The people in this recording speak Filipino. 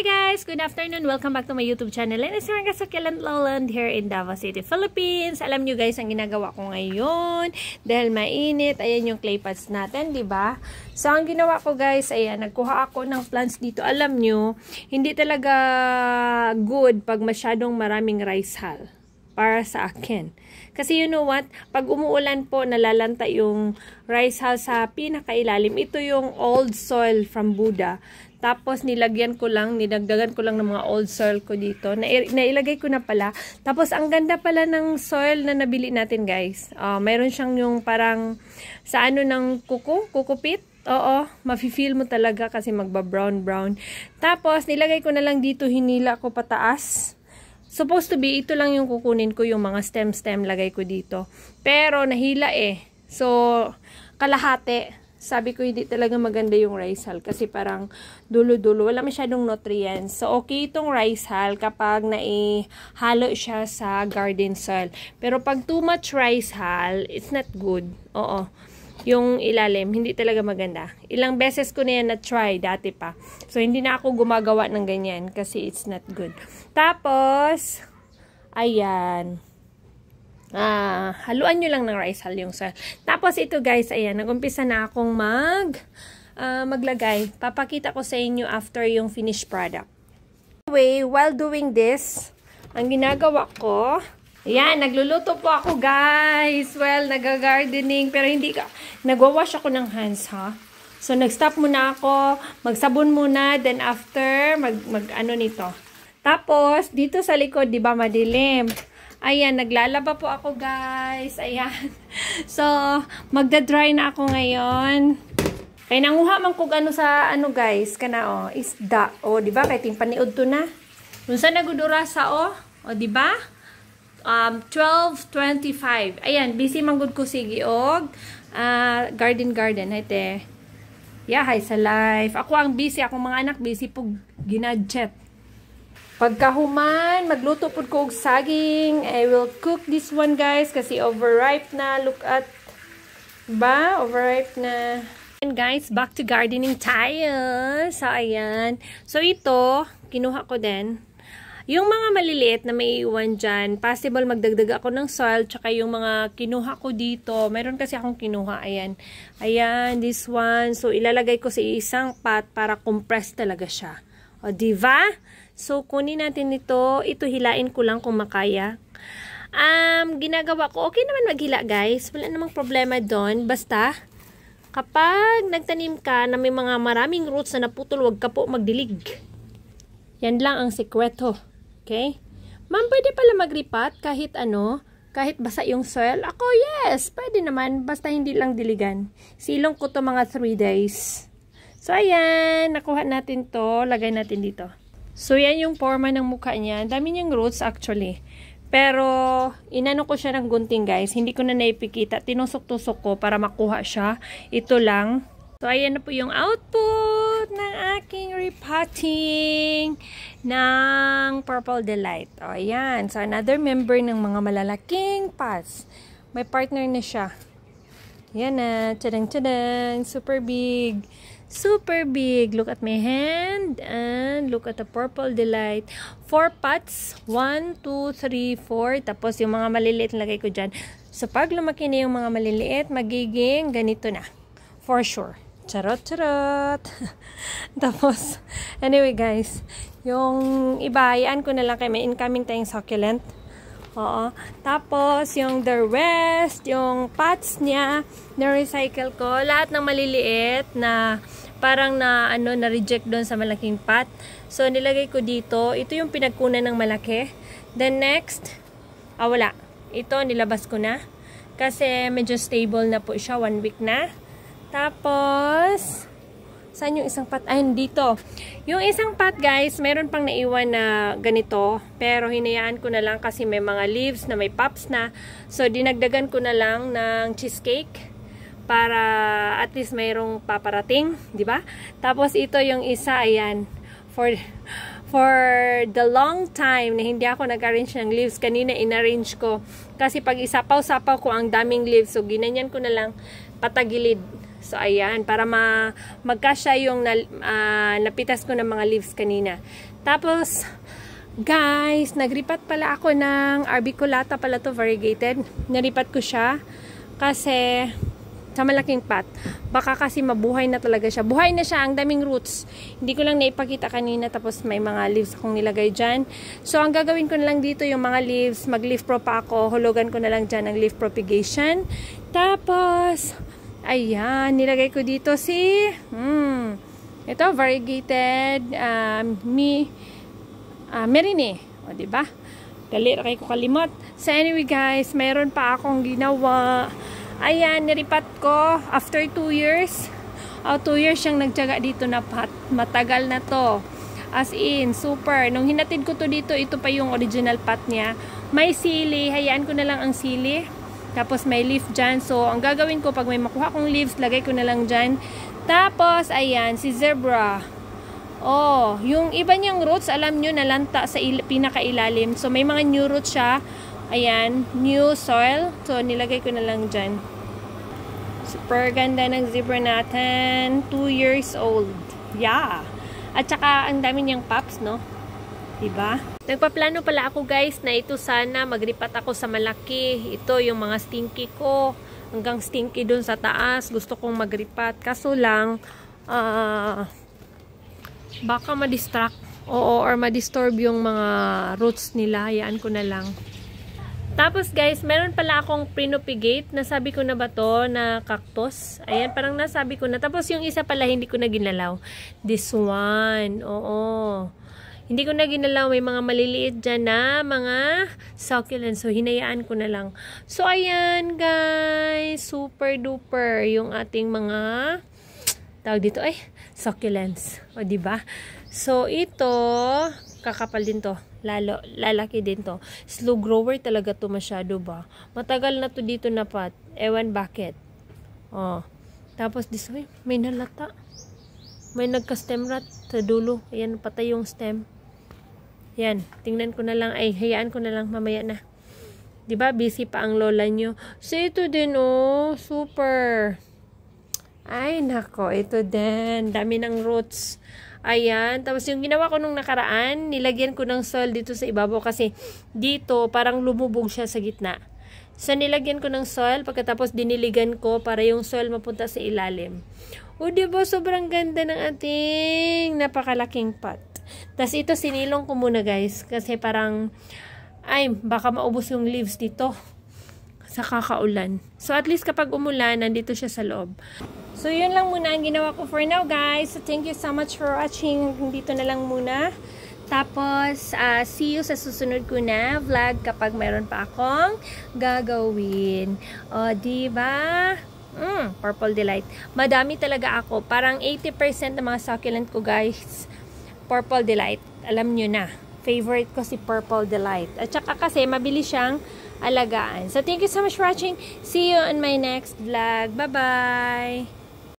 Hey guys! Good afternoon! Welcome back to my YouTube channel. And it's Ranga Succulent Lowland here in Davao City, Philippines. Alam nyo guys, ang ginagawa ko ngayon, dahil mainit, ayan yung clay pots natin, di ba? So, ang ginawa ko guys, ayan, nagkuha ako ng plants dito. Alam nyo, hindi talaga good pag masyadong maraming rice hull para sa akin. Kasi you know what? Pag umuulan po, nalalanta yung rice hull sa pinakailalim. Ito yung old soil from Buddha. Tapos nilagdagan ko lang ng mga old soil ko dito. Nailagay ko na pala. Tapos ang ganda pala ng soil na nabili natin guys. Mayroon siyang yung parang sa ano ng kukupit. Oo, mafe-feel mo talaga kasi magba-brown. Tapos nilagay ko na lang dito, hinila ko pataas. Supposed to be, ito lang yung kukunin ko, yung mga stem lagay ko dito. Pero nahila eh. So, kalahati. Sabi ko, hindi talaga maganda yung rice hull kasi parang dulo-dulo. Wala masyadong nutrients. So, okay itong rice hull kapag naihalo siya sa garden soil. Pero pag too much rice hull, it's not good. Oo. Yung ilalim, hindi talaga maganda. Ilang beses ko na yan na-try dati pa. So, hindi na ako gumagawa ng ganyan kasi it's not good. Tapos, ayan. Haluan nyo lang ng rice hull yung soil. Tapos ito guys, ayan, nagumpisa na akong maglagay. Papakita ko sa inyo after yung finished product. Anyway, while doing this, ang ginagawa ko, ayan, nagluluto po ako guys. Well, nag-gardening, pero hindi ka, nagwawash ako ng hands ha. So, nag-stop muna ako, magsabon muna, then after, ano nito. Tapos, dito sa likod, di ba madilim? Ayan, naglalaba po ako guys. Ayan. So, magda-dry na ako ngayon. Kaya nanguha man kung ano sa ano guys. Kana isda. Di ba? Kaya paniod to na. Kung saan nagudura sa di ba? 12:25. Ayan, busy manggod ko sige garden. Ite. Yeah, hi sa life. Ako ang busy. Akong mga anak busy po ginadjet. Pagkahuman, magluto po ko og saging. I will cook this one guys kasi overripe na. Look at, ba? Overripe na. And guys, back to gardening tayo. So, ayan. So, ito, kinuha ko din. Yung mga maliliit na may iwan dyan, possible magdagdag ako ng soil. Tsaka yung mga kinuha ko dito, meron kasi akong kinuha. Ayan. Ayan, this one. So, ilalagay ko sa isang pot para compress talaga siya. O, diba? So, kunin natin ito. Ito, hilain ko lang kung makaya. Ginagawa ko, okay naman maghila, guys. Wala namang problema doon. Basta, kapag nagtanim ka na may mga maraming roots na naputol, wag ka po magdilig. Yan lang ang sikreto. Okay? Ma'am, pwede pala magripat kahit kahit basa yung soil. Ako, yes. Pwede naman. Basta hindi lang diligan. Silong ko to mga 3 days. So, ayan. Nakuha natin to. Lagay natin dito. So, yan yung forma ng mukha niya. Dami niyang roots actually. Pero, inano ko siya ng gunting guys. Hindi ko na naipikita. Tinusok-tusok ko para makuha siya. Ito lang. So, ayan na po yung output ng aking repotting ng Purple Delight. O, ayan. So, another member ng mga malalaking pots. May partner na siya. Yan na. Tadang-tadang. Super big. Super big. Look at my hand and look at the Purple Delight. 4 pots. 1, 2, 3, 4. Tapos yung mga maliliit lagay ko dyan. So pag lumaki na yung mga maliliit, magiging ganito na. For sure. Charot. Tapos, anyway guys, yung iba, hayaan ko na lang kay may incoming tayong succulent. Oo. Tapos, yung the rest, yung pots niya, na-recycle ko. Lahat ng maliliit na parang na-reject doon sa malaking pot. So, nilagay ko dito. Ito yung pinagkunan ng malaki. Then, next, wala. Ito, nilabas ko na. Kasi, medyo stable na po siya. 1 week na. Tapos, saan yung isang pot? Ayun, dito. Yung isang pot, guys, meron pang naiwan na ganito. Pero, hinayaan ko na lang kasi may mga leaves na may pops na. So, dinagdagan ko na lang ng cheesecake. Para at least mayroong paparating, di ba? Tapos ito yung isa, ayan, for the long time na hindi ako nag-arrange ng leaves, kanina in-arrange ko kasi pag isapaw-sapaw ko ang daming leaves, so ginanyan ko na lang patagilid So, ayan. Para magkasya yung napitas ko ng mga leaves kanina. Tapos, guys, nagripat pala ako ng arbiculata pala to, variegated. Naripat ko siya kasi sa malaking pot. Baka kasi mabuhay na talaga siya. Buhay na siya, ang daming roots. Hindi ko lang naipakita kanina, tapos may mga leaves akong nilagay dyan. So, ang gagawin ko na lang dito yung mga leaves, mag-leaf pro pa ako. Hulugan ko na lang dyan ng leaf propagation. Tapos, ayan, nilagay ko dito si, ito, variegated, Merine. O, diba? Dali, kayo ko kalimot. So, anyway guys, mayroon pa akong ginawa. Ayan, niripat ko after 2 years. 2 years siyang nagtyaga dito na pot. Matagal na to. As in, super. Nung hinatid ko to dito, ito pa yung original pot niya. May sili. Hayaan ko na lang ang sili. Tapos may leaf dyan. So, ang gagawin ko, pag may makuha kong leaves, lagay ko na lang dyan. Tapos, ayan, si zebra. Oh, yung iba niyang roots, alam nyo, nalanta sa pinakailalim. So, may mga new roots siya. Ayan, new soil. So, nilagay ko na lang dyan. Super ganda ng zebra natin. 2 years old. Yeah. At saka, ang dami niyang pops, no? Diba? Nagpaplano pala ako, guys, na ito sana magripat ako sa malaki. Ito, yung mga stinky ko. Hanggang stinky dun sa taas. Gusto kong magripat. Kaso lang, baka ma-distract. Oo, or ma-disturb yung mga roots nila. Hayaan ko na lang. Tapos guys, meron pala akong Prinopigate. Nasabi ko na ba to na cactus? Ayan, parang nasabi ko na. Tapos yung isa pala hindi ko na ginalaw. This one. Oo. Hindi ko na ginalaw. May mga maliliit dyan na mga succulent. So, hinayaan ko na lang. So, ayan guys. Super duper yung ating mga tawag dito ay succulents. O, diba? So, ito kakapal din to. Lalaki din to. Slow grower talaga to masyado ba. Matagal na to dito na pot. Ewan bakit. Oh. Tapos this way, may nalata. May nagka-stem rot sa dulo. Ayan, patay yung stem. Yan. Tingnan ko na lang. Ay, hayaan ko na lang. Mamaya na. Diba? Busy pa ang lola nyo. So, ito din oh. Super. Ay, nako. Ito din. Dami ng roots. Ayan. Tapos yung ginawa ko nung nakaraan, nilagyan ko ng soil dito sa ibabaw kasi dito parang lumubog siya sa gitna. So, nilagyan ko ng soil pagkatapos diniligan ko para yung soil mapunta sa ilalim. O, diba? Sobrang ganda ng ating napakalaking pot. Tapos ito sinilong ko muna guys kasi parang ay, baka maubos yung leaves dito sa kakaulan. So, at least kapag umulan, nandito siya sa loob. So, yun lang muna ang ginawa ko for now, guys. So, thank you so much for watching. Dito na lang muna. Tapos, see you sa susunod ko na vlog kapag mayroon pa akong gagawin. O, diba? Purple Delight. Madami talaga ako. Parang 80% ng mga succulent ko, guys. Purple Delight. Alam nyo na. Favorite ko si Purple Delight. At saka kasi, mabilis siyang alagaan. So, thank you so much for watching. See you on my next vlog. Bye-bye!